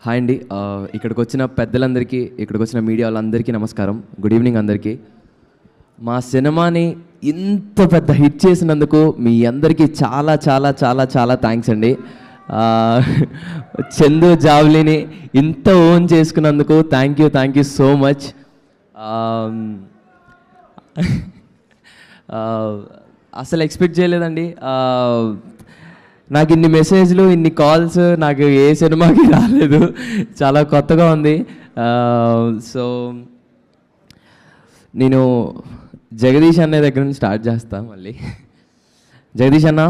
Hi అండి, ఇక్కడికి వచ్చిన పెద్దలందరికీ, ఇక్కడికి వచ్చిన మీడియా వాళ్ళందరికీ నమస్కారం. గుడ్ ఈవినింగ్ అందరికీ. మా సినిమాని ఇంత పెద్ద హిట్ చేసినందుకు మీ అందరికీ చాలా చాలా చాలా చాలా థ్యాంక్స్ అండి. చందు జావ్లీని ఇంత ఓన్ చేసుకున్నందుకు థ్యాంక్ యూ సో మచ్. అసలు ఎక్స్పెక్ట్ చేయలేదండి. నాకు ఇన్ని మెసేజ్లు, ఇన్ని కాల్స్ నాకు ఏ సినిమాకి రాలేదు. చాలా కొత్తగా ఉంది. సో నేను జగదీష్ అనే దగ్గర నుంచి స్టార్ట్ చేస్తాను. మళ్ళీ జగదీష్ అన్న,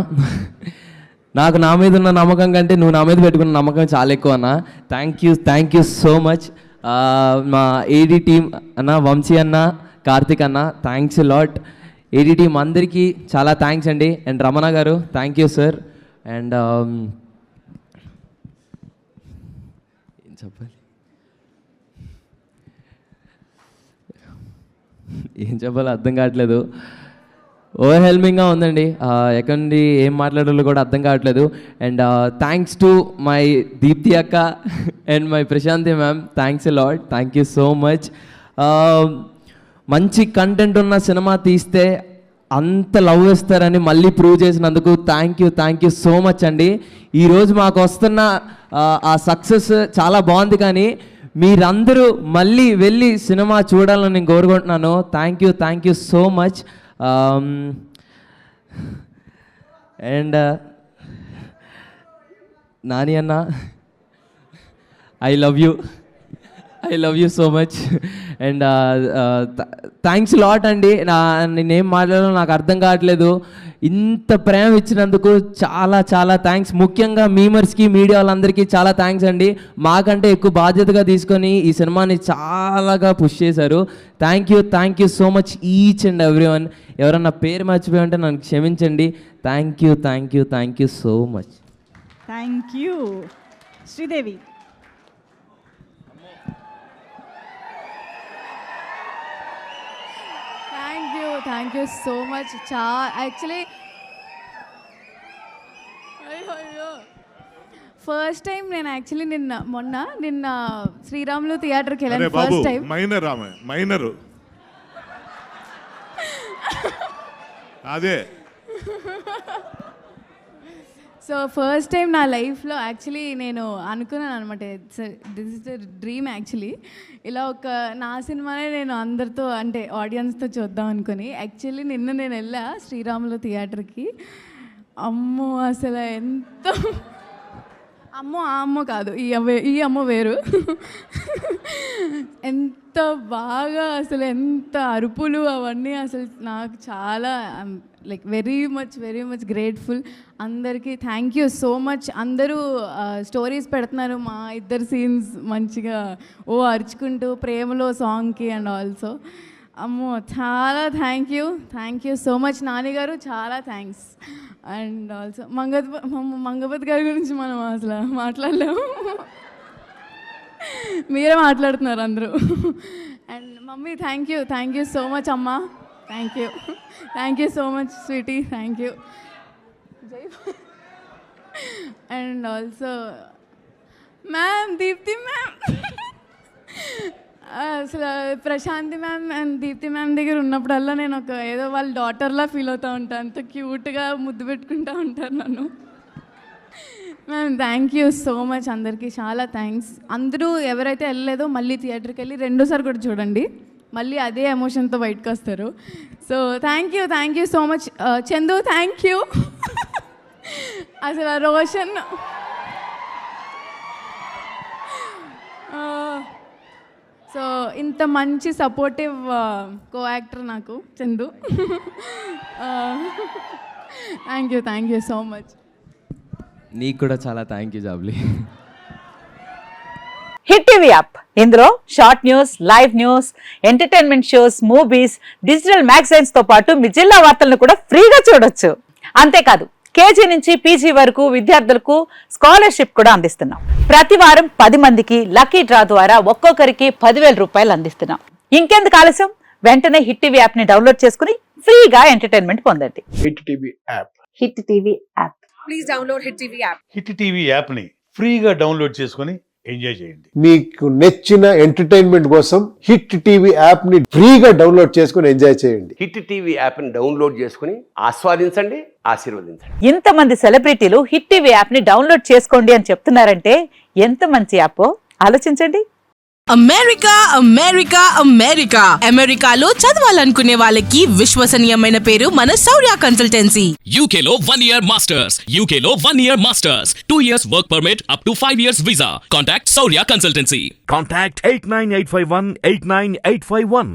నాకు నా మీద ఉన్న నమ్మకం కంటే నువ్వు నా మీద పెట్టుకున్న నమ్మకం చాలా ఎక్కువ అన్న. Thank you so much. మా ఏడీ టీం అన్న, వంశీ అన్న, కార్తిక్ అన్న, థ్యాంక్స్ లాట్. ఏడీ టీం అందరికీ చాలా థ్యాంక్స్ అండి. అండ్ రమణ గారు, థ్యాంక్ యూ సార్. అండ్ ఏం చెప్పాలో అర్థం కావట్లేదు. ఓవర్హెల్మింగ్గా ఉందండి. ఎక్కడి నుండి ఏం మాట్లాడాలో కూడా అర్థం కావట్లేదు. And thanks to my Deepthi అక్క and my Prashanthi ma'am, thanks lot. Thank you so much. మంచి కంటెంట్ ఉన్న సినిమా తీస్తే అంత లవ్ ఇస్తారని మళ్ళీ ప్రూవ్ చేసినందుకు థ్యాంక్ యూ సో మచ్ అండి. ఈరోజు మాకు వస్తున్న ఆ సక్సెస్ చాలా బాగుంది, కానీ మీరందరూ మళ్ళీ వెళ్ళి సినిమా చూడాలని నేను కోరుకుంటున్నాను. Thank you so much. And Nani అన్న, I love you so much. And thanks lot అండి. నేనేం మాట్లాడాలో నాకు అర్థం కావట్లేదు. ఇంత ప్రేమ ఇచ్చినందుకు చాలా చాలా థ్యాంక్స్. ముఖ్యంగా మీమర్స్కి, మీడియా వాళ్ళందరికీ చాలా థ్యాంక్స్ అండి. మాకంటే ఎక్కువ బాధ్యతగా తీసుకొని ఈ సినిమాని చాలాగా పుష్ చేశారు. Thank you so much each and every one. ఎవరన్నా పేరు మర్చిపోయి ఉంటే నన్ను క్షమించండి. Thank you so much. Thank you. Sridevi. Thank you so much. Actually first time నేను యాక్చువల్లీ నిన్న శ్రీరాములు థియేటర్కి వెళ్ళాను. ఫస్ట్ టైం మైనర్ అదే. సో ఫస్ట్ టైం నా లైఫ్లో యాక్చువల్లీ నేను అనుకున్నాను అనమాట, this is the dream actually. ఇలా నా సినిమానే నేను అందరితో, అంటే ఆడియన్స్తో చూద్దాం అనుకుని యాక్చువల్లీ నిన్న నేను వెళ్ళా శ్రీరాములు థియేటర్కి. అమ్మో అసలు ఎంత అమ్మో కాదు, ఈ అమ్మ వేరు. ఎంత బాగా అసలు, ఎంత అరుపులు అవన్నీ, అసలు నాకు చాలా లైక్ వెరీ మచ్ గ్రేట్ఫుల్. అందరికీ థ్యాంక్ యూ సో మచ్. అందరూ స్టోరీస్ పెడుతున్నారు మా ఇద్దరు సీన్స్ మంచిగా అరుచుకుంటూ ప్రేమలో సాంగ్కి. అండ్ ఆల్సో అమ్మో చాలా థ్యాంక్ యూ సో మచ్. నాన్నగారు చాలా థ్యాంక్స్. అండ్ ఆల్సో మంగపతి గారి గురించి మనం అసలు మాట్లాడలేము, మీరే మాట్లాడుతున్నారు అందరూ. And mummy thank you so much. అమ్మ thank you so much sweetie. Thank you. And also ma'am, Deepthi ma'am, అసలు Prashanthi ma'am and Deepthi ma'am దగ్గర ఉన్నప్పుడల్లా నేను ఏదో వాళ్ళ డాటర్లా ఫీల్ అవుతూ ఉంటాను. అంత క్యూట్గా ముద్దు పెట్టుకుంటూ ఉంటారు నన్ను. Ma'am thank you so much. అందరికీ చాలా థ్యాంక్స్. అందరూ ఎవరైతే వెళ్ళలేదో మళ్ళీ థియేటర్కి వెళ్ళి రెండోసారి కూడా చూడండి, మళ్ళీ అదే ఎమోషన్తో బయటకు వస్తారు. So thank you so much. Chandu thank you. అసలు రోషన్, సో ఇంత మంచి సపోర్టివ్ కో యాక్టర్ నాకు Chandu. Thank you so much. నీకు కూడా చాలా thank you Jabli. Hit TV app, ఇందులో short news, live news, entertainment shows, movies, digital magazines తో పాటు మీ జిల్లా వార్తలను కూడా ఫ్రీగా చూడొచ్చు. అంతేకాదు కేజీ నుంచి పీజీ వరకు విద్యార్థులకు స్కాలర్షిప్ కూడా అందిస్తున్నాం. ప్రతి వారం 10 మందికి లక్కీ డ్రా ద్వారా ఒక్కొక్కరికి 10,000 రూపాయలు అందిస్తున్నాం. ఇంకెందుకు ఆలస్యం, వెంటనే హిట్ టీవీ యాప్ ని డౌన్లోడ్ చేసుకుని ఫ్రీగా ఎంటర్టైన్మెంట్ పొందండి. Hit TV app. Hit TV app. Please download hit TV app. Hit TV app ని ఫ్రీగా డౌన్లోడ్ చేసుకుని ఎంజాయ్ చేయండి. మీకు నచ్చిన ఎంటర్టైన్మెంట్ కోసం హిట్ టీవీ యాప్ ని ఫ్రీగా డౌన్లోడ్ చేసుకుని ఎంజాయ్ చేయండి. హిట్ టీవీ యాప్ని డౌన్లోడ్ చేసుకుని ఆస్వాదించండి, ఆశీర్వదించండి. ఇంతమంది సెలబ్రిటీలు హిట్ టీవీ యాప్ ని డౌన్లోడ్ చేసుకోండి అని చెప్తున్నారంటే ఎంత మంచి యాప్ ఆలోచించండి. అమెరికా అమెరికా అమెరికా అమెరికాలో చదవాలనుకునే వాళ్ళకి విశ్వసనీయమైన పేరు మన శౌర్య కన్సల్టెన్సీ. UK లో 1 year masters. UK లో 1 year masters. 2 years work permit up to 5 years visa. Contact Saurya Consultancy. Contact 89851 89851.